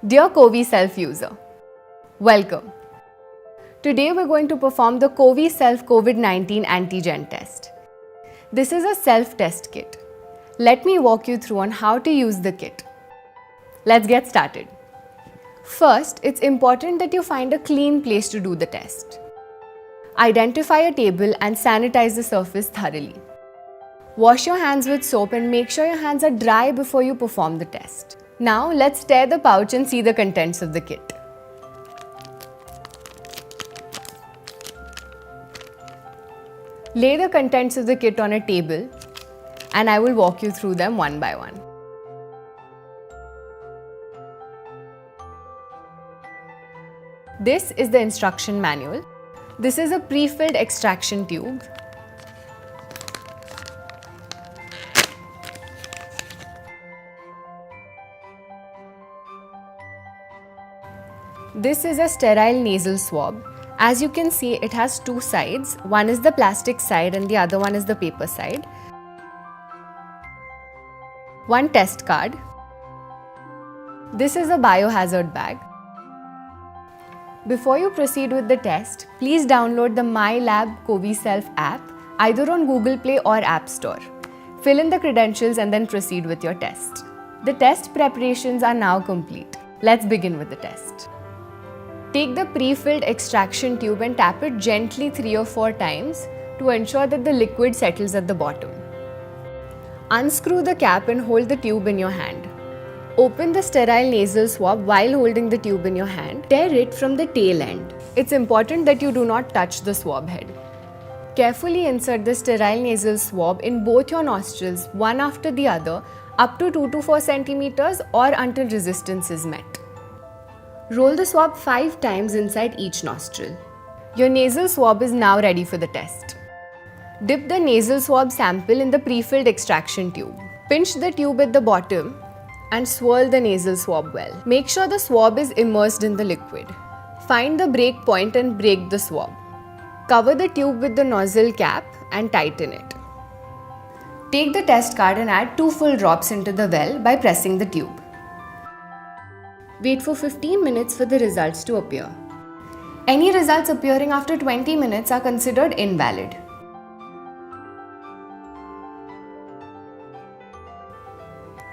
Dear Covi Self user, welcome. Today we're going to perform the Covi Self COVID-19 antigen test. This is a self-test kit. Let me walk you through on how to use the kit. Let's get started. First, it's important that you find a clean place to do the test. Identify a table and sanitize the surface thoroughly. Wash your hands with soap and make sure your hands are dry before you perform the test. Now let's tear the pouch and see the contents of the kit. Lay the contents of the kit on a table and I will walk you through them one by one. This is the instruction manual. This is a pre-filled extraction tube. This is a sterile nasal swab. As you can see, it has two sides. One is the plastic side and the other one is the paper side. One test card. This is a biohazard bag. Before you proceed with the test, please download the MyLab Covi Self app either on Google Play or App Store. Fill in the credentials and then proceed with your test. The test preparations are now complete. Let's begin with the test. Take the pre-filled extraction tube and tap it gently 3 or 4 times to ensure that the liquid settles at the bottom. Unscrew the cap and hold the tube in your hand. Open the sterile nasal swab while holding the tube in your hand. Tear it from the tail end. It's important that you do not touch the swab head. Carefully insert the sterile nasal swab in both your nostrils, one after the other, up to 2 to 4 centimeters or until resistance is met. Roll the swab 5 times inside each nostril. Your nasal swab is now ready for the test. Dip the nasal swab sample in the pre-filled extraction tube. Pinch the tube at the bottom and swirl the nasal swab well. Make sure the swab is immersed in the liquid. Find the break point and break the swab. Cover the tube with the nozzle cap and tighten it. Take the test card and add 2 full drops into the well by pressing the tube. Wait for 15 minutes for the results to appear. Any results appearing after 20 minutes are considered invalid.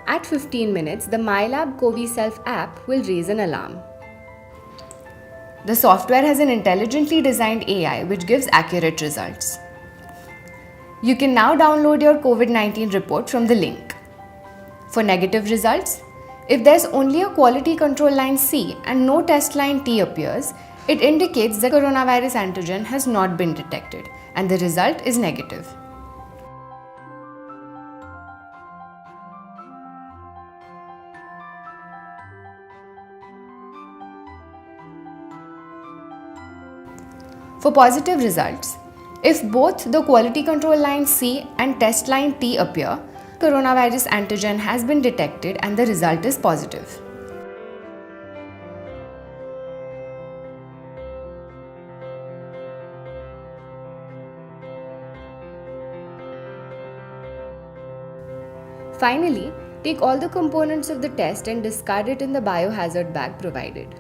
At 15 minutes, the MyLab Covi Self app will raise an alarm. The software has an intelligently designed AI which gives accurate results. You can now download your COVID-19 report from the link. For negative results, if there's only a quality control line C and no test line T appears, it indicates the coronavirus antigen has not been detected and the result is negative. For positive results, if both the quality control line C and test line T appear, coronavirus antigen has been detected and the result is positive. Finally, take all the components of the test and discard it in the biohazard bag provided.